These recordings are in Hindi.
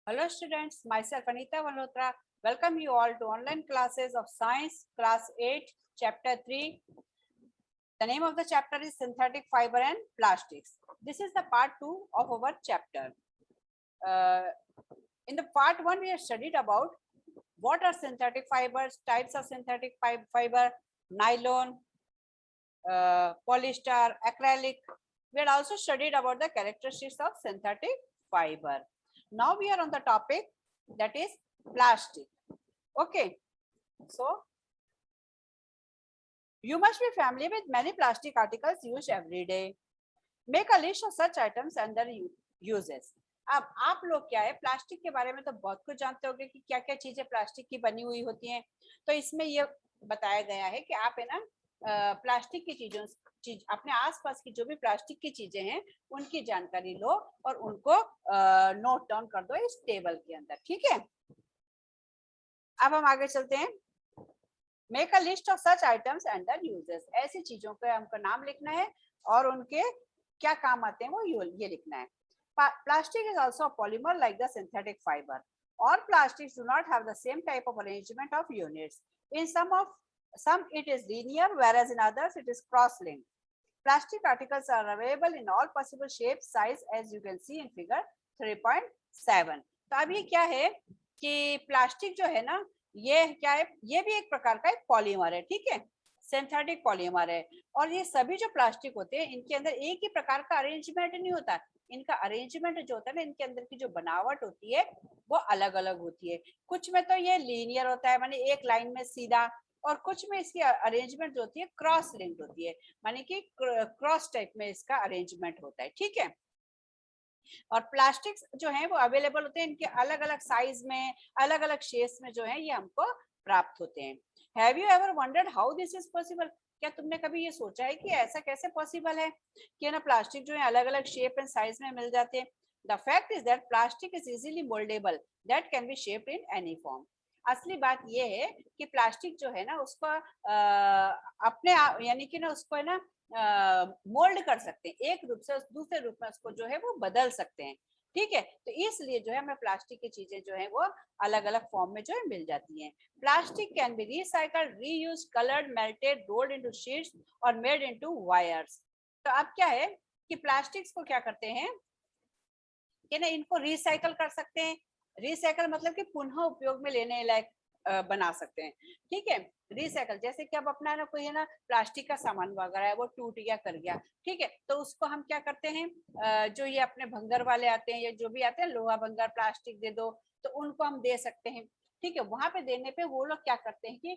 Hello students, myself Anita Malhotra. Welcome you all to online classes of Science Class 8, Chapter 3. The name of the chapter is Synthetic Fiber and Plastics. This is the part 2 of our chapter. In the part 1, we have studied about what are synthetic fibers, types of synthetic fiber, nylon, polyester, acrylic. We had also studied about the characteristics of synthetic fiber. Now we are on the topic that is plastic. Okay, so you must be familiar with many plastic articles used every day. Make a list of such items and their uses. अब आप लोग क्या है, प्लास्टिक के बारे में तो बहुत कुछ जानते होंगे कि क्या क्या चीजें प्लास्टिक की बनी हुई होती हैं। तो इसमें ये बताया गया है कि आप है ना प्लास्टिक की चीज अपने आसपास की जो भी प्लास्टिक की चीजें हैं उनकी जानकारी लो और उनको नोट डाउन कर दो इस टेबल के अंदर। ठीक है, अब हम आगे चलते हैं। Make a list of such items and there uses. ऐसी चीजों का हमको नाम लिखना है और उनके क्या काम आते हैं वो ये लिखना है। Plastic is also a polymer like the synthetic fiber. All plastics do not have the same type of arrangement of units. In some it is linear, whereas in others it is cross-linked. Plastic articles are available in all possible shapes, size, as you can see in figure 3.7. तो अब ये क्या है कि प्लास्टिक जो है ना, ये क्या है, ये भी एक प्रकार का एक पॉलीमर है। ठीक है, सिंथेटिक पॉलीमर है। और ये सभी जो प्लास्टिक होते हैं इनके अंदर एक ही प्रकार का अरेंजमेंट नहीं होता। इनका अरेंजमेंट जो होता है ना, इनके अंदर की जो बनावट होती है वो अलग अलग होती है। कुछ में तो ये लीनियर होता है, माने एक लाइन में सीधा, और कुछ में इसकी अरेंजमेंट जो होती है क्रॉस लिंक्ड होती है, माने कि क्रॉस टाइप में इसका अरेंजमेंट होता है। ठीक है, और प्लास्टिक्स जो है वो अवेलेबल होते हैं, इनके अलग अलग साइज में, अलग अलग शेप्स में जो है ये हमको प्राप्त होते हैं। Have you ever wondered how this is possible? क्या तुमने कभी ये सोचा है कि ऐसा कैसे पॉसिबल है कि ना प्लास्टिक जो है अलग अलग शेप एंड साइज में मिल जाते हैं? The fact is that plastic is easily mouldable, that can be shaped in any form. असली बात ये है कि प्लास्टिक जो है ना उसको अपने यानी कि ना उसको है ना मोल्ड कर सकते हैं, एक रूप से दूसरे रूप में उसको जो है वो बदल सकते हैं। ठीक है, तो इसलिए जो है हमें प्लास्टिक की चीजें जो है वो अलग अलग फॉर्म में जो है मिल जाती हैं। Plastic can be recycled, reuse, coloured, melted, rolled into sheets और मेड इनटू वायर्स। तो अब क्या है कि प्लास्टिक्स को क्या करते हैं कि ना इनको रिसाइकल कर सकते हैं। रिसाइकल मतलब कि पुनः उपयोग में लेने लायक बना सकते हैं। ठीक है, रिसाइकल जैसे कि अब अपना ना कोई है ना प्लास्टिक का सामान वगैरह है वो टूट गया कर गया, ठीक है, तो उसको हम क्या करते हैं, जो ये अपने भंगर वाले आते हैं या जो भी आते हैं, लोहा भंगर प्लास्टिक दे दो, तो उनको हम दे सकते हैं। ठीक है, वहां पे देने पे वो लोग क्या करते हैं कि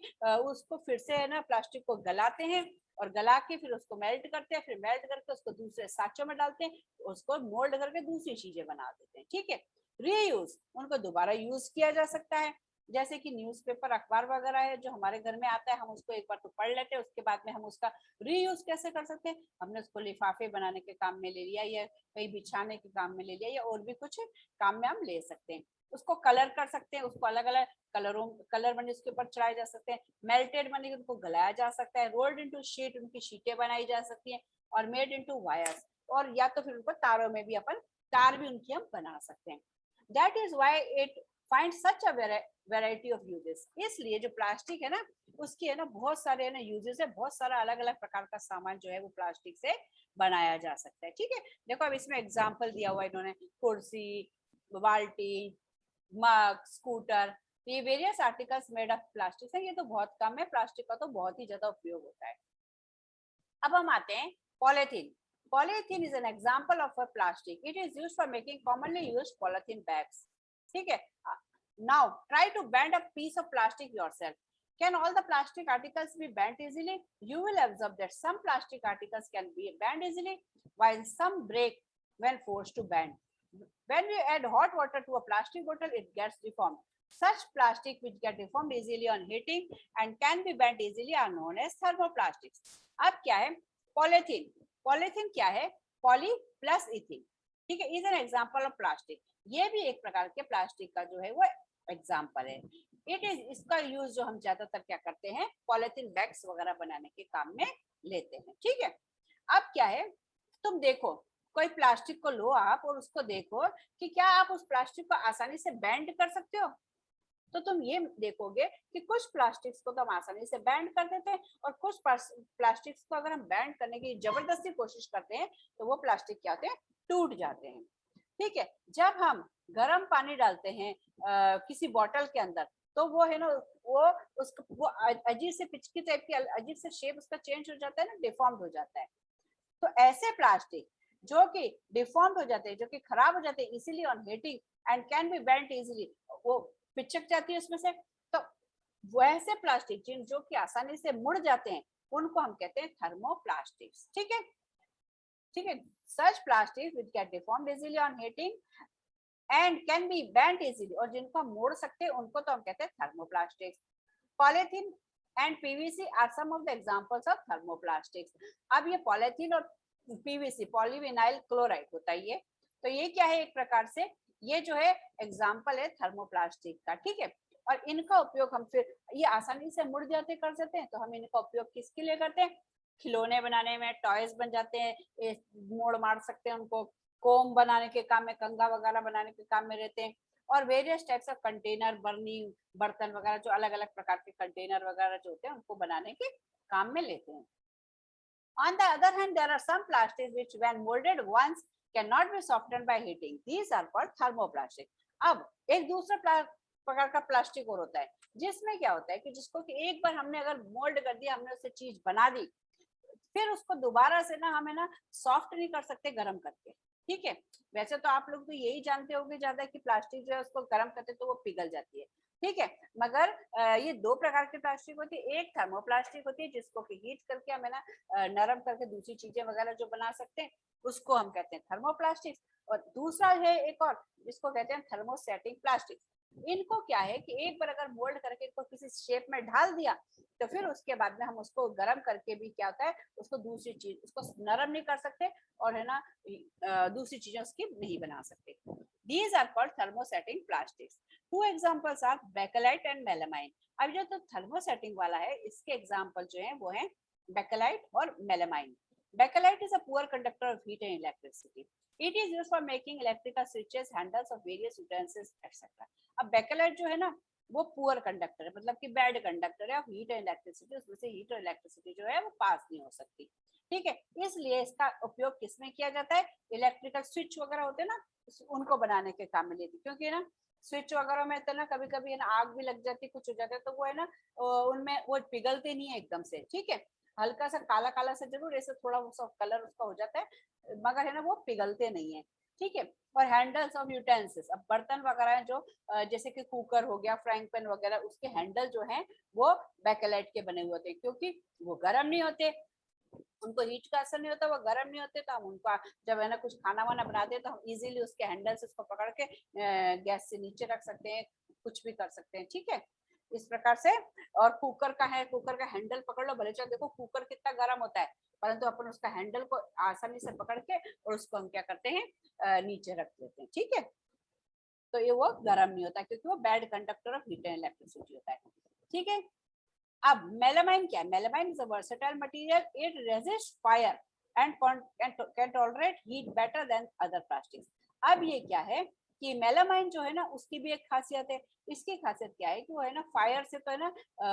उसको फिर से है ना प्लास्टिक को गलाते हैं और गला के फिर उसको मेल्ट करते हैं, फिर मेल्ट करके उसको दूसरे साँचों में डालते हैं, उसको मोल्ड करके दूसरी चीजें बना देते हैं। ठीक है, रीयूज, उनको दोबारा यूज किया जा सकता है। जैसे कि न्यूज़पेपर, अखबार वगैरह है जो हमारे घर में आता है, हम उसको एक बार तो पढ़ लेते हैं, उसके बाद में हम उसका रीयूज कैसे कर सकते हैं, हमने उसको लिफाफे बनाने के काम में ले लिया या कहीं बिछाने के काम में ले लिया या और भी कुछ काम में हम ले सकते हैं। उसको कलर कर सकते हैं, उसको अलग अलग कलर बने उसके ऊपर चढ़ाए जा सकते हैं। मेल्टेड बने उनको गलाया जा सकता है। रोल्ड इनटू शीट, उनकी शीटें बनाई जा सकती हैं। और मेड इनटू वायर्स, और या तो फिर उनको तारों में भी अपन तार भी उनकी हम बना सकते हैं। That is why it find such a variety of uses. इसलिए जो प्लास्टिक है ना उसकी है ना बहुत सारे है ना यूजेस है, बहुत सारा अलग अलग प्रकार का सामान जो है वो प्लास्टिक से बनाया जा सकता है। ठीक है, देखो अब इसमें एग्जांपल दिया हुआ इन्होंने, कुर्सी, बाल्टी, मग, स्कूटर, ये various articles made of plastic है। ये तो बहुत कम है, प्लास्टिक का तो बहुत ही ज्यादा उपयोग होता है। अब हम आते हैं polythene. Polythene is an example of a plastic, it is used for making commonly used polythene bags. ठीक है, now try to bend a piece of plastic yourself. Can all the plastic articles be bent easily? You will observe that some plastic articles can be bent easily while some break when forced to bend. When we add hot water to a plastic bottle, it gets deformed. Such plastic which get deformed easily on heating and can be bent easily are known as thermoplastics. अब क्या है पॉलीथीन? पॉलीथीन क्या है? Poly plus इथिन। ठीक है, is an example of plastic. ये भी एक प्रकार के प्लास्टिक का जो है वो एग्जांपल है। इट इज, इसका यूज जो हम ज्यादातर क्या करते हैं पॉलीथीन बैग्स वगैरह बनाने के काम में लेते हैं। ठीक है, अब क्या है तुम देखो कोई प्लास्टिक को लो आप और उसको देखो कि क्या आप उस प्लास्टिक को आसानी से बेंड कर सकते हो, तो तुम ये देखोगे कि कुछ प्लास्टिक्स को तो हम आसानी से बैंड कर देते हैं और कुछ प्लास्टिक्स को अगर हम बैंड करने की जबरदस्ती कोशिश करते हैं तो वो प्लास्टिक क्या होते हैं, टूट जाते हैं। ठीक है, जब हम गर्म पानी डालते हैं किसी बॉटल के अंदर, तो वो है ना, वो वो अजीब से पिचकी टाइप की अजीब से शेप उसका चेंज हो जाता है ना, डिफॉर्म्ड हो जाता है। तो ऐसे प्लास्टिक जो कि डिफॉर्म्ड हो जाते हैं, जो कि खराब हो जाते हैं easily on heating and can be bent easily, वो पिचक जाती है उसमें से, तो वैसे प्लास्टिक जिन जो कि आसानी से मुड़ जाते हैं उनको हम कहते हैं थर्मोप्लास्टिक्स। ठीक है, ठीक है, such plastic which get deformed easily on heating and can be bent easily, और जिनको हम मोड़ सकते हैं उनको तो हम कहते हैं thermoplastics. Polythene and PVC are some of the examples of thermoplastics. अब ये पॉलीथीन और पीवीसी, पॉलीविनाइल क्लोराइड होता है ये, तो ये क्या है, एक प्रकार से ये जो है एग्जांपल है थर्मोप्लास्टिक का। ठीक है, और इनका उपयोग हम फिर ये आसानी से मुड़ जाते कर सकते हैं, तो हम इनका उपयोग किसके लिए करते हैं, खिलौने बनाने में, टॉयज बन जाते हैं, मोड़ मार सकते हैं उनको, कोम बनाने के काम में, कंघा वगैरह बनाने के काम में रहते हैं, और various types of container, burning, बर्तन वगैरह, जो अलग अलग प्रकार के कंटेनर वगैरह जो होते हैं उनको बनाने के काम में लेते हैं। On the other hand, there are some plastics which when molded once cannot be softened by heating. These are called thermoplastic. अब एक दूसरा प्रकार का प्लास्टिक और होता है जिसमें क्या होता है कि जिसको कि एक बार हमने अगर मोल्ड कर दिया, हमने उससे चीज बना दी, फिर उसको दोबारा से ना हमें ना सॉफ्ट नहीं कर सकते गर्म करके। ठीक है, वैसे तो आप लोग तो यही जानते होंगे ज्यादा कि प्लास्टिक जो है उसको गर्म करते तो वो पिघल जाती है। ठीक है, मगर ये दो प्रकार की प्लास्टिक होती है, एक थर्मोप्लास्टिक होती है जिसको कि हीट करके हमें ना नरम करके दूसरी चीजें वगैरह जो बना सकते हैं उसको हम कहते हैं थर्मोप्लास्टिक, और दूसरा है एक और जिसको कहते हैं थर्मोसेटिंग प्लास्टिक। इनको क्या है कि एक बार अगर मोल्ड करके इनको किसी शेप में ढाल दिया, तो फिर उसके बाद में हम उसको गर्म करके भी क्या होता है, उसको दूसरी चीज, उसको नरम नहीं कर सकते और है ना दूसरी चीजें उसकी नहीं बना सकते। These are called thermosetting plastics. Two examples are bakelite and melamine. अब जो तो थर्मोसेटिंग वाला है इसके एग्जाम्पल जो है वो है बेकेलाइट और melamine. Bakelite is a poor conductor of heat and electricity. It is used for making electrical switches, handles of various utensils, etc. अब बेकेलाइट जो है ना वो पुअर कंडक्टर है, मतलब कि बैड कंडक्टर है ऑफ हीट एंड इलेक्ट्रिसिटी, उसमें से हीट और इलेक्ट्रिसिटी जो है वो पास नहीं हो सकती। ठीक है, इसलिए इसका उपयोग किसमें किया जाता है, इलेक्ट्रिकल स्विच वगैरह होते हैं ना, उनको बनाने के काम में लेती, क्योंकि ना स्विच वगैरह में तो ना कभी कभी ना आग भी लग जाती, कुछ हो जाता है, तो वो है ना उनमें वो पिघलते नहीं है एकदम से। ठीक है, हल्का सा काला काला सा जरूर ऐसे थोड़ा सा कलर उसका हो जाता है, मगर है ना वो पिघलते नहीं है। ठीक है, और हैंडल्स ऑफ यूटेंसिल्स, अब बर्तन वगैरह जो जैसे कि कुकर हो गया, फ्राइंग पैन वगैरह, उसके हैंडल जो हैं वो बेकेलाइट के बने हुए होते हैं, क्योंकि वो गर्म नहीं होते, उनको हीट का असर नहीं होता, वो गर्म नहीं होते, तो हम उनका जब है ना कुछ खाना वाना बनाते हैं तो हम इजीली उसके हैंडल से उसको पकड़ के गैस से नीचे रख सकते हैं, कुछ भी कर सकते हैं। ठीक है, इस प्रकार से। और कुकर का है, कुकर का हैंडल पकड़ लो, भले चाहे देखो कुकर कितना गर्म होता है, परंतु अपन उसका हैंडल को आसानी से पकड़ के और उसको हम क्या करते हैं, नीचे रख देते हैं। ठीक है, तो ये वो गर्म नहीं होता क्योंकि वो bad conductor of heat and electricity होता है। ठीक है, अब मेलामाइन क्या है, melamine is a versatile material, it resist fire and can tolerate heat better than other plastics. अब ये क्या है कि मेलामाइन जो है ना उसकी भी एक खासियत है, इसकी खासियत क्या है कि वो है ना फायर से तो है ना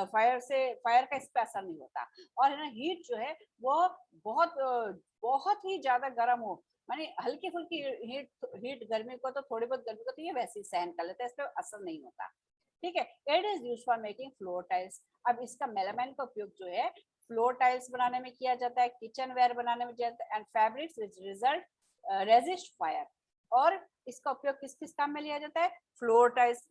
फायर का इस पे असर नहीं होता, और है ना हीट जो है वो बहुत ही ज्यादा गर्म हो, माने हल्की फुल्की हीट हीट गर्मी को तो थोड़ी बहुत गर्मी को तो ये वैसे ही सहन कर लेता है, इस पे असर नहीं होता। ठीक है, it is used for making floor tiles. अब इसका मेलामाइन का उपयोग जो है फ्लोर टाइल्स बनाने में किया जाता है, किचन वेयर बनाने में किया जाता है, and fabrics which result resist fire. और इसका उपयोग किस किस काम में लिया जाता है, फ्लोर टाइल्स,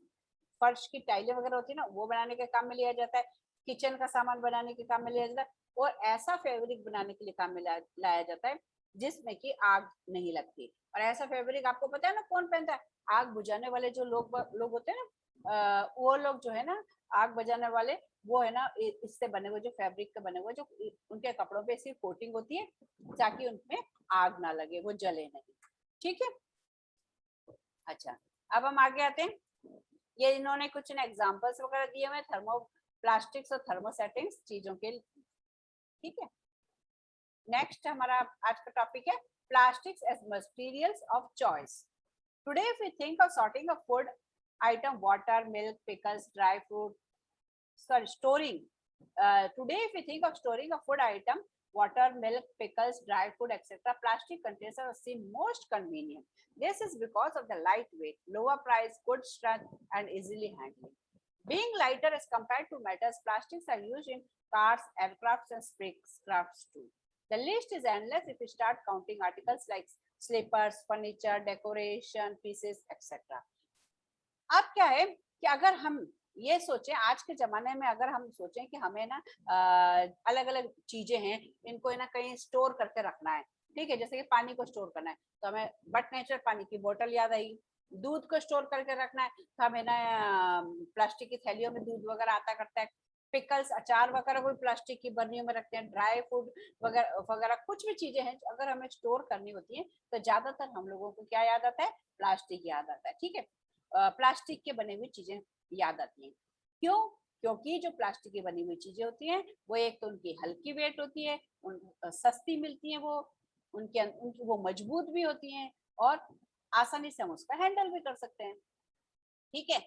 फर्श की टाइलें वगैरह होती है ना वो बनाने के काम में लिया जाता है, किचन का सामान बनाने के काम में लिया जाता है, और ऐसा फैब्रिक बनाने के लिए काम में लाया जाता है जिसमें कि आग नहीं लगती। और ऐसा फैब्रिक आपको पता है ना कौन पहनता है, आग बुझाने वाले जो लोग होते हैं ना, वो लोग जो है ना आग बुझाने वाले, वो है ना इससे बने हुए जो फैब्रिक के बने हुए जो उनके कपड़ों पे ऐसी कोटिंग होती है ताकि उनमें आग ना लगे, वो जले नहीं। ठीक है, अच्छा, अब हम आगे आते हैं। ये इन्होंने कुछ एग्जांपल्स वगैरह दिए हुए थर्मोप्लास्टिक्स और थर्मोसेटिंग्स चीजों के। ठीक है, नेक्स्ट हमारा आज का टॉपिक है plastics as materials of choice. Today, if we think of sorting a food item, water, milk, pickles, dry fruit, sorry, storing. Today, if we think of storing a food item, water, milk, pickles, dry food, etc., plastic containers are seen most convenient. This is because of the lightweight, lower price, good strength, and easily handling. Being lighter as compared to metals, plastics are used in cars, aircrafts, and spacecrafts too. The list is endless if you start counting articles like slippers, furniture, decoration pieces, etc. अब क्या है कि अगर हम ये सोचें, आज के जमाने में अगर हम सोचें कि हमें ना अलग अलग चीजें हैं, इनको है ना कहीं स्टोर करके रखना है, ठीक है, जैसे कि पानी को स्टोर करना है तो हमें बट नेचर पानी की बोतल याद आई, दूध को स्टोर करके रखना है तो हमें ना प्लास्टिक की थैलियों में दूध वगैरह आता करता है, पिकल्स अचार वगैरह कोई प्लास्टिक की बर्नियों में रखते हैं, ड्राई फूड वगैरह वगैरह कुछ भी चीजें हैं अगर हमें स्टोर करनी होती है तो ज्यादातर हम लोगों को क्या याद आता है, प्लास्टिक याद आता है, ठीक है, प्लास्टिक के बने हुई चीजें याद आती हैं। क्यों? क्योंकि जो प्लास्टिक की बनी हुई चीजें होती हैं वो एक तो उनकी हल्की वेट होती है, सस्ती मिलती है, वो उनकी वो मजबूत भी होती हैं और आसानी से हम उसका हैंडल भी कर सकते हैं, ठीक है।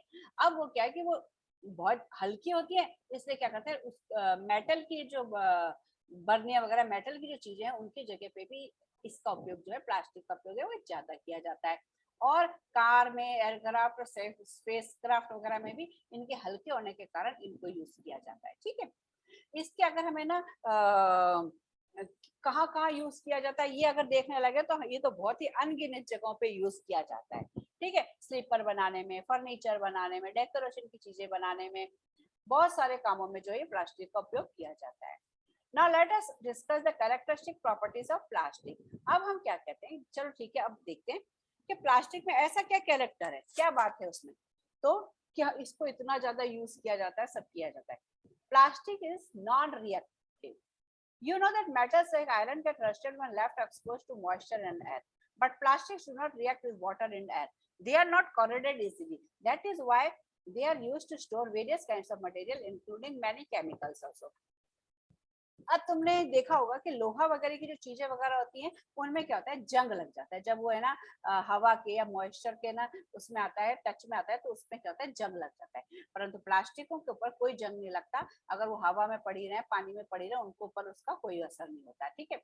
अब वो क्या है कि वो बहुत हल्की होती है, इसलिए क्या करते हैं उस मेटल की जो बर्नियां वगैरह मेटल की जो चीजें हैं उनकी जगह पे भी इसका उपयोग जो है, प्लास्टिक का उपयोग है वो ज्यादा किया जाता है। और कार में, एयरक्राफ्ट, स्पेसक्राफ्ट वगैरह में भी इनके हल्के होने के कारण इनको यूज किया जाता है, ठीक है। इसके अगर हमें ना कहाँ कहाँ यूज किया जाता है ये अगर देखने लगे तो ये तो बहुत ही अनगिनत जगहों पे यूज किया जाता है, ठीक है, स्लीपर बनाने में, फर्नीचर बनाने में, डेकोरेशन की चीजें बनाने में, बहुत सारे कामों में जो है प्लास्टिक का उपयोग किया जाता है। Now let us discuss the characteristic properties of plastic. अब हम क्या कहते हैं, चलो ठीक है, अब देखते हैं कि प्लास्टिक में ऐसा क्या कैरेक्टर है, क्या बात है उसमें, तो क्या इसको इतना ज्यादा यूज किया जाता है, सब किया जाता है। Plastic is non reactive. You know that metals like iron get rusted when left exposed to moisture and air, but plastics do not react with water and air. They are not corroded easily. That is why they are used to store various kinds of material, including many chemicals also. अब तुमने देखा होगा कि लोहा वगैरह की जो चीजें वगैरह होती हैं उनमें क्या होता है, जंग लग जाता है, जब वो है ना हवा के या मॉइस्चर के ना उसमें आता है, टच में आता है तो उसमें क्या होता है, जंग लग जाता है। परंतु प्लास्टिकों के ऊपर कोई जंग नहीं लगता, अगर वो हवा में पड़ी रहे, पानी में पड़ी रहे, उनके ऊपर उसका कोई असर नहीं होता, ठीक है।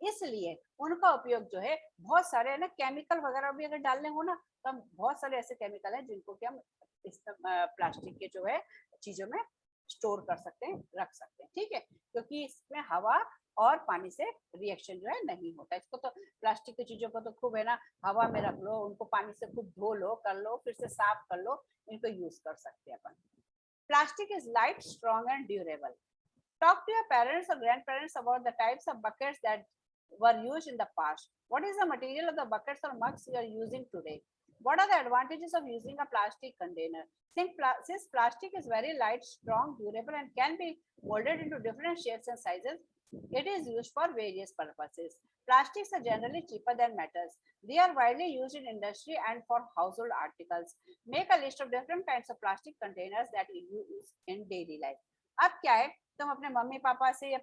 इसलिए उनका उपयोग जो है बहुत सारे है ना केमिकल वगैरह भी अगर डालने हो ना तो हम बहुत सारे ऐसे केमिकल हैं जिनको कि हम इस प्लास्टिक के जो है चीजों में स्टोर कर सकते हैं, रख सकते हैं, ठीक है, क्योंकि इसमें हवा और पानी से रिएक्शन जो है नहीं होता। इसको तो प्लास्टिक की चीजों को तो खूब है ना हवा में रख लो, उनको पानी से खूब धो लो, कर लो, फिर से साफ कर लो, इनको यूज कर सकते हैं अपन। Plastic is light, strong and durable. Talk to your parents or grandparents about the types of buckets that were used in the past. What is the material of the buckets or mugs you are using today? What are the advantages of using a plastic container? Since plastic is very light, strong, durable, and can be molded into different shapes and sizes, it is used for various purposes. Plastics are generally cheaper than metals. They are widely used in industry and for household articles. Make a list of different kinds of plastic containers that you use in daily life. अब क्या है, तुम अपने मम्मी पापा से या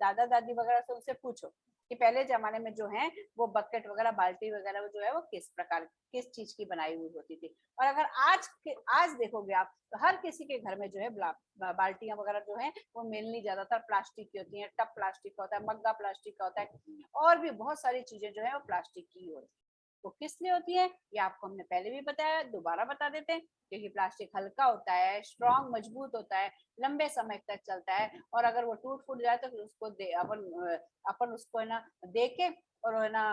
दादा दादी वगैरह से उनसे पूछो कि पहले जमाने में जो है वो बकेट वगैरह, बाल्टी वगैरह जो है वो किस प्रकार, किस चीज की बनाई हुई होती थी। और अगर आज देखोगे आप तो हर किसी के घर में जो है बाल्टियां वगैरह जो है वो मेनली ज्यादातर प्लास्टिक की होती है, टब प्लास्टिक का होता है, मग्गा प्लास्टिक का होता है, और भी बहुत सारी चीजें जो है वो प्लास्टिक की होती है। वो किस लिए होती है ये आपको हमने पहले भी बताया, दोबारा बता देते हैं, क्योंकि प्लास्टिक हल्का होता है, स्ट्रॉन्ग, मजबूत होता है, लंबे समय तक चलता है, और अगर वो टूट फूट जाए तो फिर उसको अपन उसको है ना दे के और है ना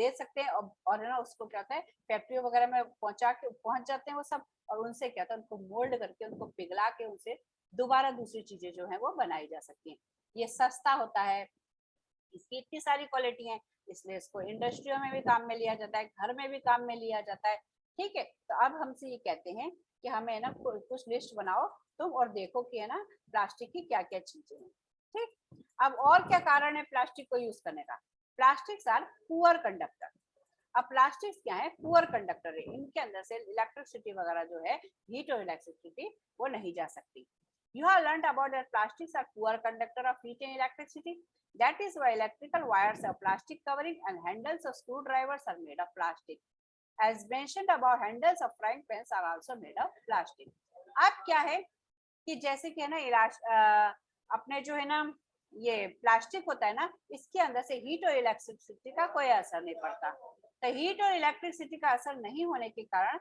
दे सकते हैं, और है ना उसको क्या होता है फैक्ट्री वगैरह में पहुंच जाते हैं वो सब, और उनसे क्या होता है उनको मोल्ड करके, उनको पिघला के उनसे दोबारा दूसरी चीजें जो है वो बनाई जा सकती हैं। ये सस्ता होता है, इसकी इतनी सारी क्वालिटी है, इसलिए इसको इंडस्ट्रियों में भी काम में लिया जाता है, घर में भी काम में लिया जाता है, ठीक है। तो अब हमसे ये कहते हैं कि हमें ना कुछ लिस्ट बनाओ तुम और देखो कि है ना प्लास्टिक की क्या क्या चीजें हैं, ठीक। अब और क्या कारण है प्लास्टिक को यूज करने का? Plastics are poor conductor. अब प्लास्टिक्स क्या है? पुअर कंडक्टर है, इनके अंदर से इलेक्ट्रिसिटी वगैरह जो है, हीट और इलेक्ट्रिसिटी वो नहीं जा सकती. You have learned about that plastics are poor conductor of heat and electricity. That is why electrical wires have plastic covering and handles of screwdrivers are made of plastic. As mentioned above, handles of frying pans are also made of plastic. अब क्या है कि जैसे कि है ना अपने जो है ना ये प्लास्टिक होता है ना, इसके अंदर से हीट और इलेक्ट्रिसिटी का कोई असर नहीं पड़ता। तो हीट और इलेक्ट्रिसिटी का असर नहीं होने के कारण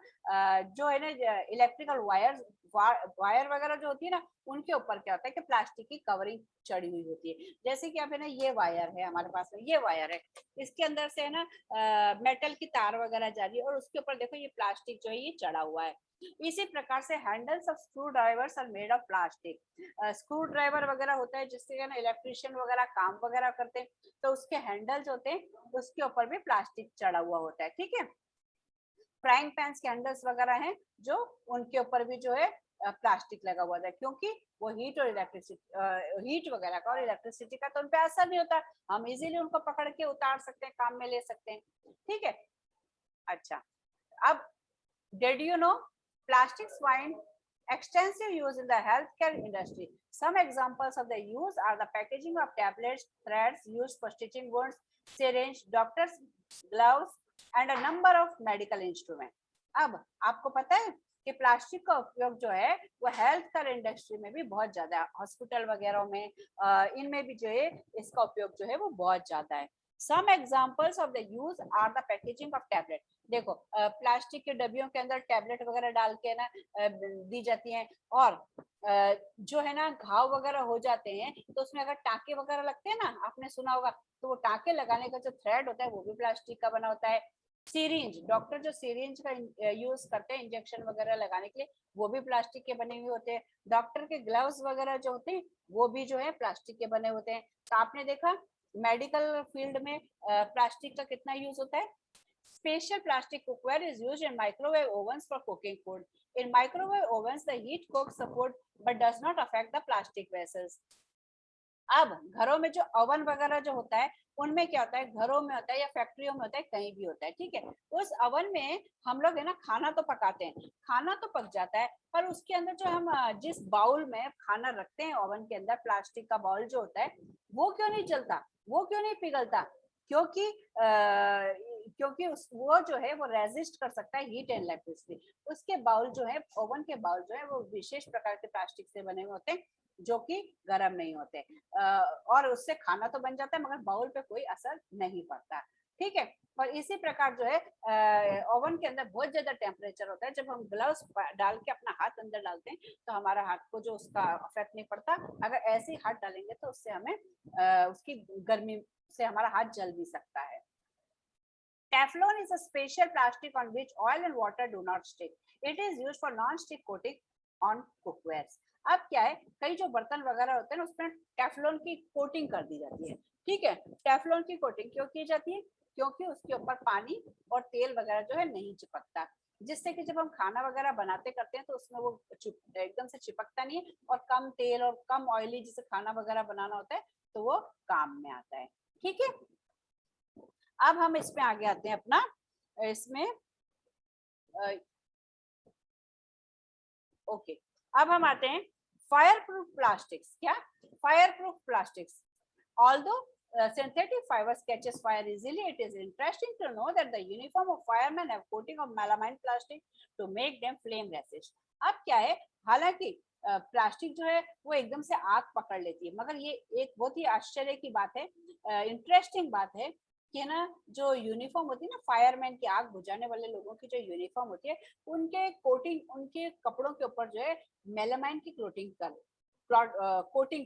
जो है ना इलेक्ट्रिकल वायर वगैरह जो होती है ना, उनके ऊपर क्या होता है कि प्लास्टिक की कवरिंग चढ़ी हुई होती है। जैसे कि अब है ना ये वायर है हमारे पास में, ये वायर है, इसके अंदर से है ना मेटल की तार वगैरह जा रही है और उसके ऊपर देखो ये प्लास्टिक जो है ये चढ़ा हुआ है। इसी प्रकार से handles of screwdrivers are made of plastic. Screwdriver वगैरह होता है जिससे ना इलेक्ट्रिशियन वगैरह काम वगैरह करते हैं, तो उसके हैंडल्स होते हैं, उसके ऊपर भी प्लास्टिक चढ़ा हुआ होता है। ठीक है, फ्राइंग पैन के हैंडल्स वगैरह हैं जो उनके ऊपर भी जो है प्लास्टिक लगा हुआ था, क्योंकि वो हीट और इलेक्ट्रिसिटी हीट वगैरह का और इलेक्ट्रिसिटी का तो उन पे असर नहीं होता, हम इजीली उनको पकड़ के उतार सकते हैं, काम में ले सकते हैं। ठीक है, अच्छा, अब did you know plastics find extensive use in the healthcare industry? Some examples of the use are the packaging of tablets, threads used for stitching wounds, syringe, doctors' gloves, and a number of medical instruments. अब आपको पता है कि प्लास्टिक का उपयोग जो है वो हेल्थ केयर इंडस्ट्री में भी बहुत ज्यादा है, हॉस्पिटल वगैरह में इनमें भी जो है इसका उपयोग जो है वो बहुत ज्यादा है। Some examples of the use are the packaging of tablet. देखो प्लास्टिक के डब्बियों के अंदर टैबलेट वगैरह डाल के ना दी जाती हैं, और जो है ना घाव वगैरह हो जाते हैं तो उसमें अगर टाके वगैरह लगते हैं ना, आपने सुना होगा, तो वो टाके लगाने का जो थ्रेड होता है वो भी प्लास्टिक का बना होता है। सिरिंज, डॉक्टर जो सिरिंज का यूज करते हैं इंजेक्शन वगैरह लगाने के लिए, वो भी प्लास्टिक के बने हुए होते हैं। डॉक्टर के ग्लव्स वगैरह जो होते हैं वो भी जो है प्लास्टिक के बने होते हैं। तो आपने देखा मेडिकल फील्ड में प्लास्टिक का कितना यूज होता है। Special plastic cookware is used in microwave ovens for cooking food. In microwave ovens, the heat cooks the food but does not affect the plastic vessels. अब घरों में जो ओवन वगैरह जो होता है उनमें क्या होता है, घरों में होता है या फैक्ट्रियों में होता है, कहीं भी होता है। ठीक है, उस ओवन में हम लोग है ना खाना तो पकाते हैं, खाना तो पक जाता है, पर उसके अंदर जो हम जिस बाउल में खाना रखते हैं ओवन के अंदर, प्लास्टिक का बाउल जो होता है वो क्यों नहीं जलता, वो क्यों नहीं पिघलता? क्योंकि क्योंकि वो जो है वो रेजिस्ट कर सकता है हीट एंड इलेक्ट्रिसिटी। उसके बाउल जो है, ओवन के बाउल जो है वो विशेष प्रकार के प्लास्टिक से बने हुए होते हैं जो कि गर्म नहीं होते, और उससे खाना तो बन जाता है मगर बाउल पे कोई असर नहीं पड़ता। ठीक है, और इसी प्रकार जो है ओवन के अंदर बहुत ज्यादा टेम्परेचर होता है, जब हम ग्लव्स डाल के अपना हाथ अंदर डालते हैं तो हमारा हाथ को जो उसका इफेक्ट नहीं पड़ता। अगर ऐसे ही हाथ डालेंगे तो उससे हमें उसकी गर्मी से हमारा हाथ जल भी सकता है। Teflon is a special plastic on which oil and water do not stick. It is used for non-stick coating on cookwares. अब क्या है, कई जो बर्तन वगैरह होते हैं ना उसमें टेफ्लॉन की कोटिंग कर दी जाती है। ठीक है, टेफ्लॉन की कोटिंग क्यों की जाती है? क्योंकि उसके ऊपर पानी और तेल वगैरह जो है नहीं चिपकता, जिससे कि जब हम खाना वगैरह बनाते करते हैं तो उसमें वो एकदम से चिपकता नहीं है, और कम तेल और कम ऑयली जिसे खाना वगैरह बनाना होता है तो वो काम में आता है। ठीक है, अब हम इसमें आगे आते हैं अपना इसमें ओके, अब हम आते हैं फायर प्रूफ प्लास्टिक्स। क्या fire proof plastics? Although synthetic fibers catches fire easily, it is interesting to know that the uniform of firemen have coating of melamine plastic to make them flame resist. अब क्या है, हालांकि प्लास्टिक जो है वो एकदम से आग पकड़ लेती है, मगर ये एक बहुत ही आश्चर्य की बात है, इंटरेस्टिंग बात है कि ना जो यूनिफॉर्म होती है ना फायरमैन की, आग बुझाने वाले लोगों की जो यूनिफॉर्म होती है, उनके कोटिंग, उनके कपड़ों के ऊपर जो है मेलामाइन की कोटिंग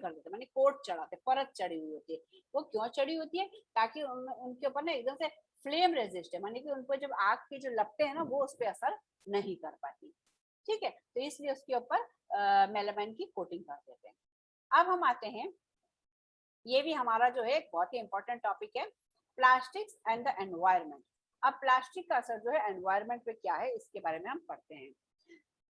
कर देते, माने कोट चढ़ाते, परत चढ़ी हुई होती है। वो क्यों चढ़ी होती है? ताकि उनके ऊपर ना एकदम से फ्लेम रेजिस्ट है, माने कि उनको जब आग की जो लपटें हैं ना वो उस पर असर नहीं कर पाती। ठीक है, तो इसलिए उसके ऊपर मेलामाइन की कोटिंग कर देते हैं। अब हम आते हैं, ये भी हमारा जो है बहुत ही इंपॉर्टेंट टॉपिक है, प्लास्टिक्स एंड द एनवायरनमेंट। अब प्लास्टिक का असर जो है एनवायरनमेंट पे क्या है इसके बारे में हम पढ़ते हैं।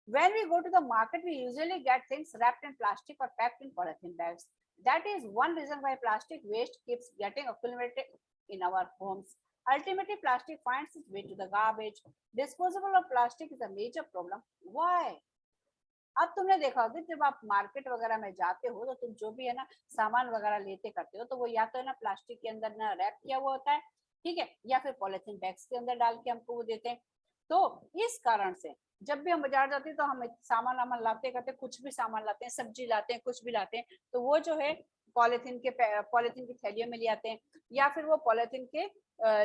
When we go to the market, we usually get things wrapped in plastic or packed in polythene bags. That is one reason why plastic waste keeps getting accumulated in our homes. Ultimately, plastic finds its way to the garbage. Disposable of plastic is a major problem. Why? अब तुमने देखा होगा जब आप मार्केट वगैरह में जाते हो तो तुम जो भी है ना सामान वगैरह लेते करते हो तो वो या तो है ना प्लास्टिक के अंदर ना रैप किया हुआ होता है, ठीक है, या फिर पॉलिथीन बैग्स के अंदर डाल के हमको वो देते हैं। तो इस कारण से जब भी हम बाजार जाते हैं तो हम सामान वामान लाते करते, कुछ भी सामान लाते हैं, सब्जी लाते हैं, कुछ भी लाते हैं, तो वो जो है पॉलिथीन की थैलियों में ले आते हैं, या फिर वो पॉलिथीन के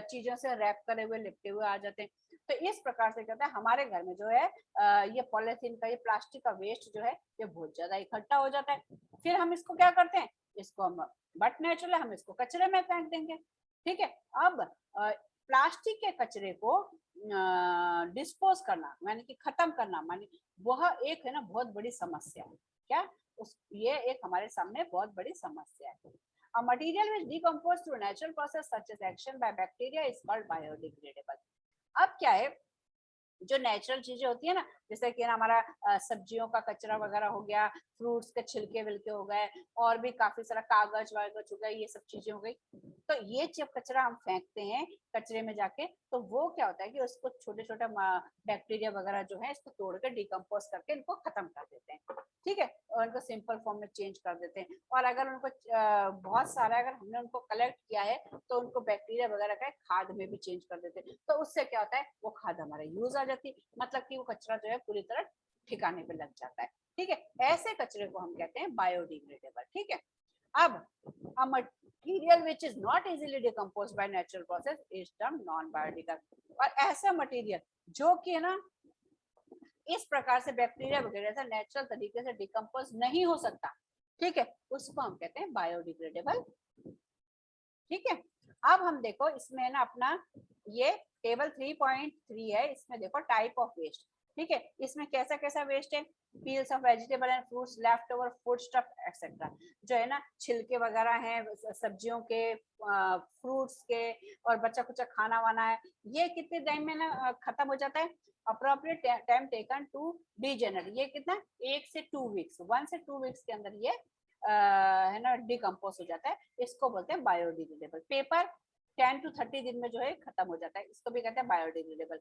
चीजों से रैप करे हुए लिपटे हुए आ जाते हैं। तो इस प्रकार से कहते हैं हमारे घर में जो है ये पॉलिथीन का, ये प्लास्टिक का वेस्ट जो है ये बहुत ज्यादा इकट्ठा हो जाता है। फिर हम इसको क्या करते हैं, इसको हम बट नेचुरल हम इसको कचरे में फेंक देंगे, ठीक है। अब प्लास्टिक के कचरे को डिस्पोज करना यानी कि खत्म करना, मानी वह एक है ना बहुत बड़ी समस्या है। क्या ये एक हमारे सामने बहुत बड़ी समस्या है। A material which decomposes through natural process such as action by bacteria is called biodegradable. अब क्या है, जो नेचुरल चीजें होती है ना, जैसे कि हमारा सब्जियों का कचरा वगैरह हो गया, फ्रूट्स के छिलके विलके हो गए, और भी काफी सारा कागज वागज हो गया, ये सब चीजें हो गई। तो ये जब कचरा हम फेंकते हैं कचरे में जाके, तो वो क्या होता है कि उसको छोटे छोटे बैक्टीरिया वगैरह जो है इसको तोड़कर डिकम्पोज करके इनको खत्म कर देते हैं, ठीक है, और इनको सिंपल फॉर्म में चेंज कर देते हैं। और अगर उनको बहुत सारा अगर हमने उनको कलेक्ट किया है तो उनको बैक्टीरिया वगैरह का खाद में भी चेंज कर देते हैं। तो उससे क्या होता है, वो खाद हमारा यूज आ जाती है, मतलब कि वो कचरा जो है पूरी तरह ठिकाने पे लग जाता है, ठीक है। ऐसे कचरे को हम कहते हैं बायोडिग्रेडेबल, ठीक है। अब a material which is not easily decomposed by natural process is termed non biodegradable। और ऐसा मटेरियल जो कि है ना इस प्रकार से बैक्टीरिया वगैरह से नेचुरल तरीके से डिकम्पोज नहीं हो सकता, ठीक है, उसको हम कहते हैं बायोडिग्रेडेबल, ठीक है। अब हम देखो इसमें ना अपना ये टेबल 3.3 है, इसमें देखो टाइप ऑफ वेस्ट, ठीक है, इसमें कैसा कैसा वेस्ट है, peels of vegetable and fruits, left over food stuff etcetera, जो है ना छिलके वगैरह हैं सब्जियों के, फ्रूट्स के, और बच्चा कुछ खाना वाना है, ये कितने टाइम में ना खत्म हो जाता है, appropriate time taken to degenerate, ये कितना 1 से 2 वीक्स, 1 से 2 वीक्स के अंदर ये है ना डिकम्पोज हो जाता है, इसको बोलते हैं बायोडिग्रेडेबल। पेपर 10 to 30 दिन में जो है खत्म हो जाता है, इसको भी कहते हैं बायोडिग्रेडेबल।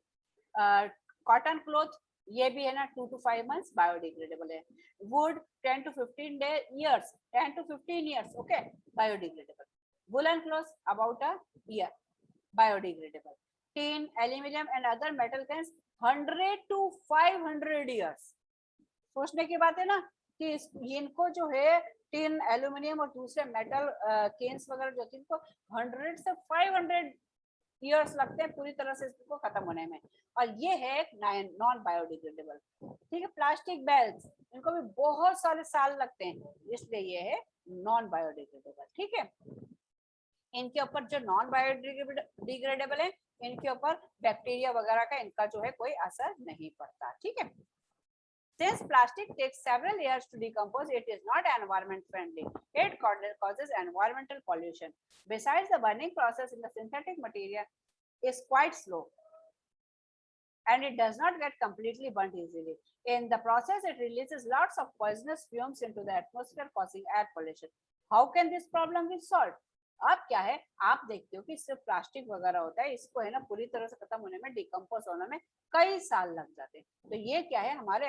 कॉटन क्लॉथ ये भी है ना 2 to 5 months बायोडिग्रेडेबल है। Would 10 to 15 years, 10 to 15 years, okay, biodegradable. Woollen cloth about a year, biodegradable. Tin, aluminium and other metal cans 100 to 500 years। सोचने की बात है ना कि इनको जो है टिन, एल्यूमिनियम और दूसरे मेटल केन्स वगैरह जो होती है इनको 100 से 500 ईयर्स लगते हैं पूरी तरह से इसको खत्म होने में, और ये है नॉन बायोडिग्रेडेबल, ठीक है। प्लास्टिक बैग्स इनको भी बहुत सारे साल लगते हैं, इसलिए ये है नॉन बायोडिग्रेडेबल, ठीक है। इनके ऊपर जो नॉन बायोडिग्रेडेबल है इनके ऊपर बैक्टीरिया वगैरह का इनका जो है कोई असर नहीं पड़ता, ठीक है। Since plastic takes several years to decompose, it is not environment friendly. It causes environmental pollution. Besides, the burning process in the synthetic material is quite slow and it does not get completely burnt easily. In the process, it releases lots of poisonous fumes into the atmosphere, causing air pollution. How can this problem be solved? अब क्या है, आप देखते हो कि सिर्फ प्लास्टिक वगैरह होता है, इसको है ना पूरी तरह से खत्म होने में, डिकम्पोज होने में कई साल लग जाते हैं। तो ये क्या है, हमारे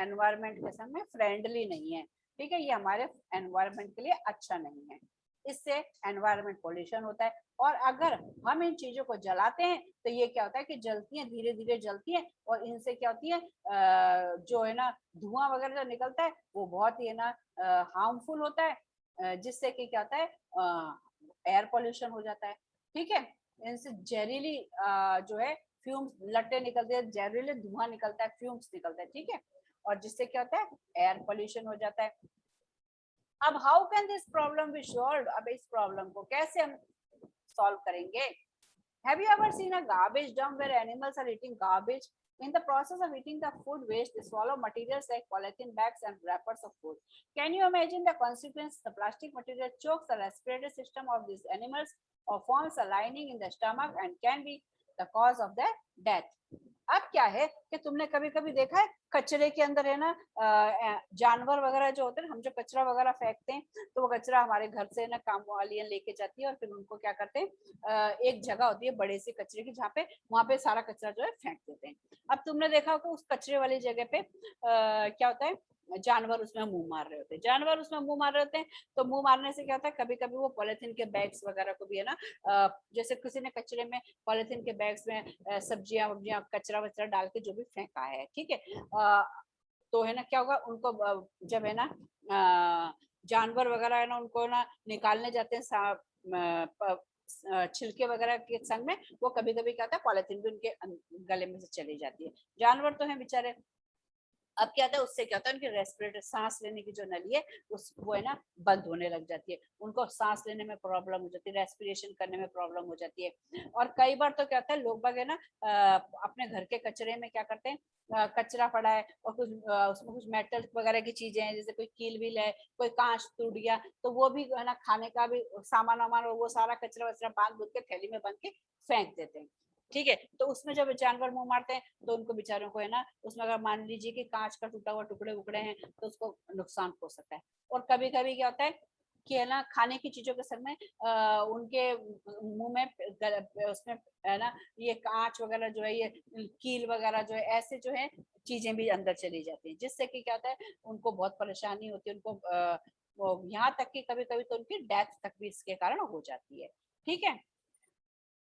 एनवायरमेंट के साथ में फ्रेंडली नहीं है, ठीक है, ये हमारे एनवायरमेंट के लिए अच्छा नहीं है, इससे एनवायरमेंट पोल्यूशन होता है। और अगर हम इन चीजों को जलाते हैं तो ये क्या होता है कि जलती हैं, धीरे धीरे जलती हैं, और इनसे क्या होती है जो है ना धुआं वगैरह जो निकलता है वो बहुत ही है ना हार्मफुल होता है, जिससे कि क्या होता है एयर पोल्यूशन हो जाता है, ठीक है। इनसे जहरीली जो है फ्यूम्स लट्टे निकलते हैं, जहरीले धुआं निकलता है, फ्यूम्स निकलता है, ठीक है, और जिससे क्या होता है एयर पोल्यूशन हो जाता है। अब how can this problem B solved, अब इस प्रॉब्लम को कैसे हम सॉल्व करेंगे। Have you ever seen a garbage dump where animals are eating garbage? In the process of eating the food waste, they swallow materials like polythene bags and wrappers of food. Can you imagine the consequence? The plastic material chokes the respiratory system of these animals or forms a lining in the stomach and can be the cause of their death. अब क्या है कि तुमने कभी कभी देखा है कचरे के अंदर है ना जानवर वगैरह जो होते हैं, हम जो कचरा वगैरह फेंकते हैं तो वो कचरा हमारे घर से ना काम वालियां लेके जाती है और फिर उनको क्या करते हैं एक जगह होती है बड़े से कचरे की जहाँ पे वहां पे सारा कचरा जो है फेंक देते हैं। अब तुमने देखा होगा उस कचरे वाली जगह पे क्या होता है जानवर उसमें मुंह मार रहे होते हैं, जानवर उसमें मुंह मार रहे होते हैं। तो मुंह मारने से क्या होता है, कभी कभी वो पॉलिथीन के बैग्स वगैरह को भी है ना, जैसे किसी ने कचरे में पॉलिथीन के बैग्स में सब्जियां वब्जियां कचरा वचरा डाल के जो भी फेंका है, ठीक है, तो है ना क्या होगा उनको, जब है ना जानवर वगैरह है ना उनको ना निकालने जाते हैं छिलके वगैरह के संग में, वो कभी कभी क्या होता है पॉलिथीन भी उनके गले में से चली जाती है। जानवर तो है बेचारे, अब क्या होता है उससे क्या होता है उनकी रेस्पिरेटर सांस लेने की जो नली है उस वो है ना बंद होने लग जाती है, उनको सांस लेने में प्रॉब्लम हो जाती है, रेस्पिरेशन करने में प्रॉब्लम हो जाती है। और कई बार तो क्या होता है लोग बाग है ना अपने घर के कचरे में क्या करते हैं, कचरा पड़ा है और कुछ उसमें कुछ मेटल वगैरह की चीजें हैं, जैसे कोई कील विल है, कोई कांच टूट गया, तो वो भी है ना खाने का भी सामान वामान और वो सारा कचरा वचरा बांध बुध के थैली में बंद के फेंक देते हैं। ठीक है, तो उसमें जब जानवर मुंह मारते हैं तो उनको बेचारों को है ना, उसमें अगर मान लीजिए कि कांच का टूटा हुआ टुकड़े उकड़े हैं तो उसको नुकसान हो सकता है। और कभी कभी क्या होता है कि है ना खाने की चीजों के संग में उनके मुंह में उसमें है ना ये कांच वगैरह जो है, ये कील वगैरह जो है, ऐसे जो है चीजें भी अंदर चली जाती है, जिससे कि क्या होता है उनको बहुत परेशानी होती है, उनको यहाँ तक कि कभी कभी तो उनकी डेथ तक भी इसके कारण हो जाती है। ठीक है,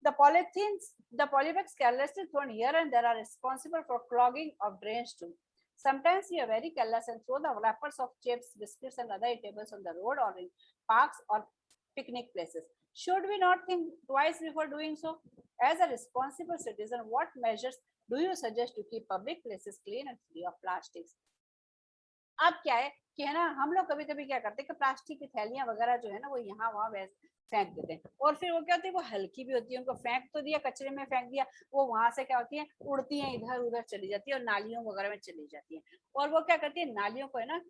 the polythenes, the polybags carelessly thrown here and there are responsible for clogging of drains too. Sometimes we are very careless and throw the wrappers of chips, biscuits, and other eatables on the road or in parks or picnic places. Should we not think twice before doing so? As a responsible citizen, what measures do you suggest to keep public places clean and free of plastics? अब क्या है कि है ना हम लोग कभी कभी क्या करते हैं कि प्लास्टिक की थैलियां वगैरह जो है ना वो यहाँ वहां फेंक देते हैं, और फिर वो क्या होती है वो हल्की भी होती है, उनको फेंक तो दिया कचरे में फेंक दिया, वो वहां से क्या होती है उड़ती है इधर उधर चली जाती है और नालियों वगैरह में चली जाती है, और वो क्या करती है नालियों को है ना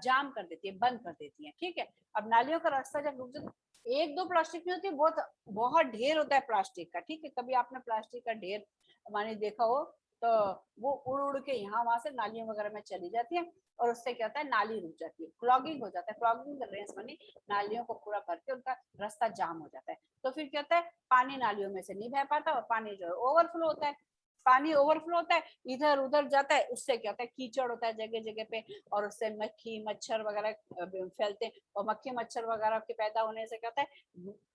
जाम कर देती है, बंद कर देती है। ठीक है, अब नालियों का रास्ता जब रुक जाता, एक दो प्लास्टिक नहीं होती, बहुत बहुत ढेर होता है प्लास्टिक का। ठीक है, कभी आपने प्लास्टिक का ढेर माने देखा हो तो वो उड़ उड़ के यहाँ वहां से नालियों वगैरह में चली जाती है, और उससे क्या होता है नाली रुक जाती है, क्लॉगिंग हो जाता है, क्लॉगिंग द ड्रेन्स मानी नालियों को पूरा भर के उनका रास्ता जाम हो जाता है, तो फिर क्या होता है पानी नालियों में से नहीं बह पाता और पानी जो है ओवरफ्लो होता है, पानी ओवरफ्लो होता है इधर उधर जाता है, उससे क्या होता है कीचड़ होता है जगह जगह पे, और उससे मक्खी मच्छर वगैरह फैलते हैं, और मक्खी मच्छर वगैरह के पैदा होने से क्या होता है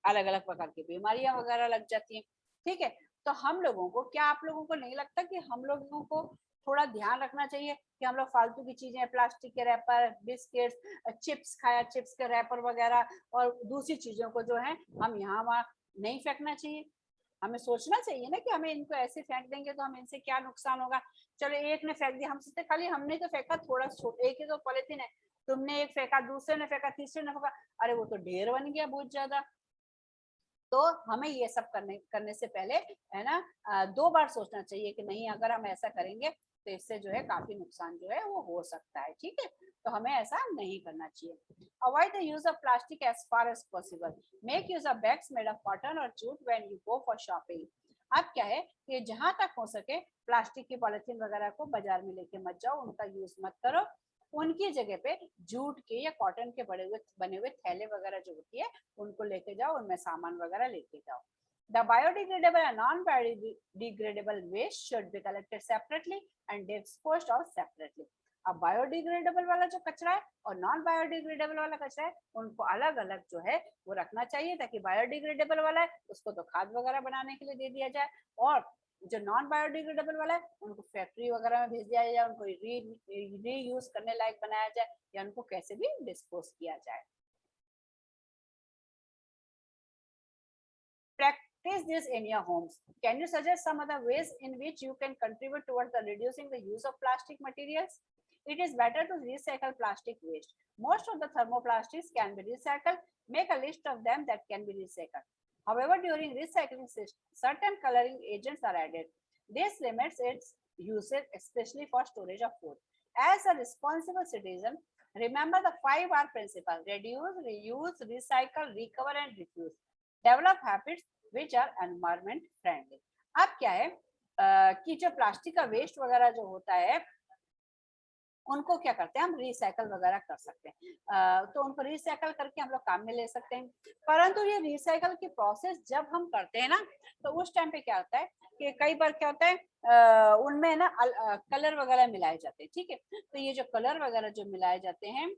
अलग अलग प्रकार की बीमारियां वगैरह लग जाती हैं। ठीक है, तो हम लोगों को, क्या आप लोगों को नहीं लगता कि हम लोगों को थोड़ा ध्यान रखना चाहिए कि हम लोग फालतू की चीजें, प्लास्टिक के रैपर, बिस्किट्स, चिप्स खाया चिप्स के रैपर वगैरह और दूसरी चीजों को जो है हम यहाँ वहाँ नहीं फेंकना चाहिए? हमें सोचना चाहिए ना कि हमें इनको ऐसे फेंक देंगे तो हमें इनसे क्या नुकसान होगा। चलो एक ने फेंक दिया, हम सोचते खाली हमने तो फेंका थोड़ा छोटा, एक ही तो पॉलिथीन है, तुमने एक फेंका, दूसरे ने फेंका, तीसरे ने फेंका, अरे वो तो ढेर बन गया बहुत ज्यादा। तो हमें ये सब करने करने से पहले है ना दो बार सोचना चाहिए कि नहीं अगर हम ऐसा करेंगे तो इससे जो है काफी नुकसान जो है वो हो सकता है। ठीक है, तो हमें ऐसा नहीं करना चाहिए। Avoid the use of plastic as far as possible, make use of bags made of cotton और jute when you go for shopping. अब क्या है कि जहां तक हो सके प्लास्टिक की पॉलिथीन वगैरह को बाजार में लेके मत जाओ, उनका यूज मत करो, उनकी जगह पे जूट के या कॉटन के बने हुए थैले वगैरह जो होती है उनको लेके जाओ, उनमें सामान वगैरह लेके जाओ। The biodegradable and non-biodegradable waste should be collected separately and disposed of separately. अब बायोडिग्रेडेबल वाला जो कचरा है और नॉन बायोडिग्रेडेबल वाला कचरा है उनको अलग अलग जो है वो रखना चाहिए, ताकि बायोडिग्रेडेबल वाला है उसको तो खाद वगैरह बनाने के लिए दे दिया जाए, और जो नॉन बायोडिग्रेडेबल वाला है उनको फैक्ट्री वगैरह में भेज दिया जाए, उनको रीयूज करने लायक बनाया जाए या उनको कैसे भी डिस्पोज किया जाए। Practice this in your homes. Can you suggest some other ways in which you can contribute towards the reducing the use of plastic materials? It is better to recycle plastic waste. Most of the thermoplastics can be recycled. Make a list of them that can be recycled. However, during recycling, certain coloring agents are added. This limits its usage, especially for storage of food. As a responsible citizen, remember the 5R principle: reduce, reuse, recycle, recover, and refuse. Develop habits which are environment friendly. अब क्या है कि जो प्लास्टिक का वेस्ट वगैरह जो होता है उनको क्या करते हैं, हम रिसाइकल वगैरह कर सकते हैं। तो उनको रिसाइकल करके हम लोग काम में ले सकते हैं। परंतु ये रिसाइकल की प्रोसेस जब हम करते हैं ना, तो उस टाइम पे क्या होता है कि कई बार क्या होता है, उनमें ना कलर वगैरह मिलाए जाते हैं। ठीक है, तो ये जो कलर वगैरह जो मिलाए जाते हैं,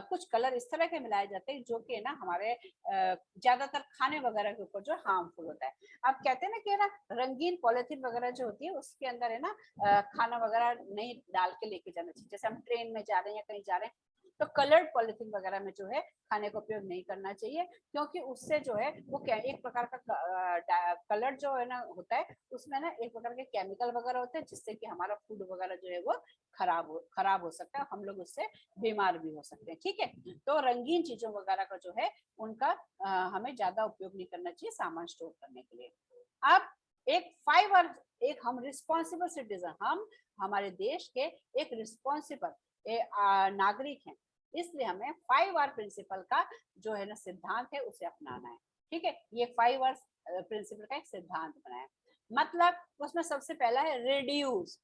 कुछ कलर इस तरह के मिलाए जाते हैं जो कि ना हमारे ज्यादातर खाने वगैरह के ऊपर जो हार्मफुल होता है। आप कहते हैं ना कि ना रंगीन पॉलिथीन वगैरह जो होती है उसके अंदर है ना खाना वगैरह नहीं डाल के लेके जाना चाहिए। जैसे हम ट्रेन में जा रहे हैं या कहीं जा रहे हैं, तो कलर्ड पॉलिथीन वगैरह में जो है खाने का उपयोग नहीं करना चाहिए, क्योंकि उससे जो है वो एक प्रकार का कलर जो है ना होता है, उसमें ना एक प्रकार के केमिकल वगैरह होते हैं जिससे कि हमारा फूड वगैरह जो है वो खराब हो सकता है, हम लोग उससे बीमार भी हो सकते हैं। ठीक है, तो रंगीन चीजों वगैरह का जो है उनका हमें ज्यादा उपयोग नहीं करना चाहिए सामान स्टोर करने के लिए। अब एक 5R, एक हम रिस्पॉन्सिबल सिटीजन, हम हमारे देश के एक रिस्पॉन्सिबल नागरिक हैं, इसलिए हमें 5R प्रिंसिपल का जो है ना सिद्धांत है उसे अपनाना है। ठीक है, ये 5R प्रिंसिपल का एक सिद्धांत बनाया, मतलब उसमें सबसे पहला है रिड्यूस।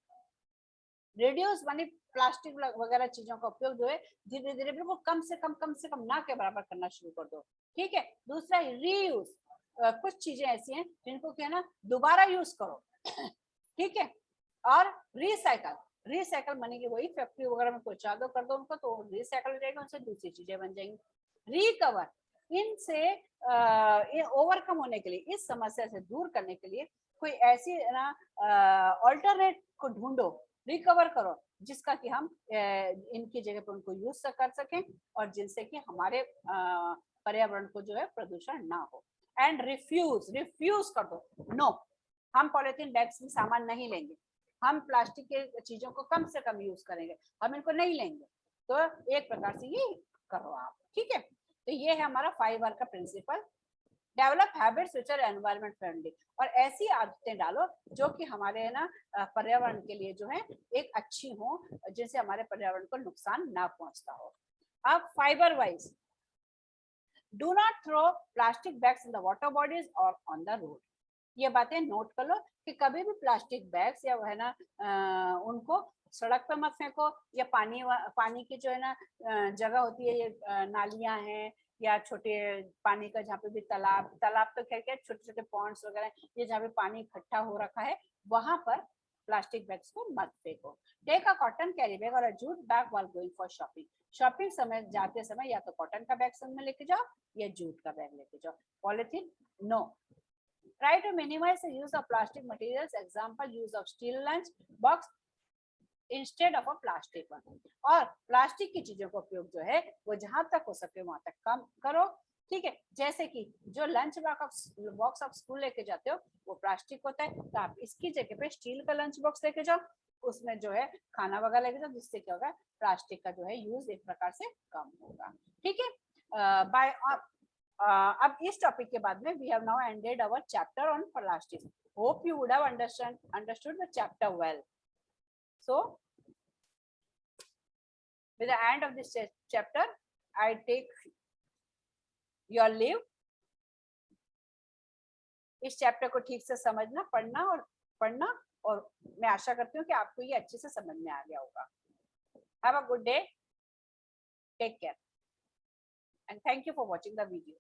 रिड्यूस मानी प्लास्टिक वगैरह चीजों का उपयोग जो है धीरे धीरे बिल्कुल कम से कम ना के बराबर करना शुरू कर दो। ठीक है, दूसरा है रीयूज। कुछ चीजें ऐसी हैं जिनको क्या है ना दोबारा यूज करो। ठीक है, और रिसाइकल, रिसाइकल माने कि वही फैक्ट्री वगैरह में पहुंचा दो, कर दो उनको, तो रिसाइकल हो जाएगा, उनसे दूसरी चीजें बन जाएंगी। रिकवर, इनसे ओवरकम होने के लिए, इस समस्या से दूर करने के लिए कोई ऐसी ना ऑल्टरनेट को ढूंढो, रिकवर करो, जिसका कि हम इनकी जगह पर उनको यूज कर सकें और जिनसे कि हमारे पर्यावरण को जो है प्रदूषण ना हो। एंड रिफ्यूज, रिफ्यूज कर दो, नो, हम पॉलिथीन बैग्स में सामान नहीं लेंगे, हम प्लास्टिक के चीजों को कम से कम यूज करेंगे, हम इनको नहीं लेंगे। तो एक प्रकार से ये करो आप। ठीक है, तो ये है हमारा 5R का principle. Develop habits which are environment friendly, और ऐसी आदतें डालो जो कि हमारे ना पर्यावरण के लिए जो है एक अच्छी हो, जिनसे हमारे पर्यावरण को नुकसान ना पहुंचता हो। अब fibre wise, do not throw plastic bags in the water bodies और ऑन द रोड। ये बातें नोट कर लो कि कभी भी प्लास्टिक बैग्स या है ना उनको सड़क पे मत फेंको, या पानी की जो है ना जगह होती है, ये नालियां हैं या छोटे पानी का जहाँ पे भी तालाब तालाब तो खैर क्या, छोटे छोटे पॉन्ड्स वगैरह, ये जहाँ पे पानी इकट्ठा हो रखा है वहां पर प्लास्टिक बैग्स को मत फेंको। Take a cotton carry bag और a jute bag while going for shopping. Shopping समय जाते समय या तो कॉटन का बैग संग में लेके जाओ या जूट का बैग लेके जाओ, polythene no. Try to minimize the use of plastic materials. Example, use of steel lunch box instead of a plastic one. और प्लास्टिक की चीजों का उपयोग जो है वो जहां तक हो सके वहां तक कम करो। ठीक है, जैसे कि जो लंच बॉक्स आप स्कूल लेके जाते हो वो प्लास्टिक होता है, तो आप इसकी जगह पे स्टील का लंच बॉक्स लेके जाओ, उसमें जो है खाना वगैरह लेके जाओ, जिससे क्या होगा प्लास्टिक का जो है यूज एक प्रकार से कम होगा। ठीक है, बाय अब इस टॉपिक के बाद में we have now ended our chapter on plastic. Hope you would have understood the chapter well. So with the end of this chapter I take your leave। इस चैप्टर को ठीक से समझना, पढ़ना और मैं आशा करती हूँ कि आपको ये अच्छे से समझ में आ गया होगा। Have a good day, take care and thank you for watching the video।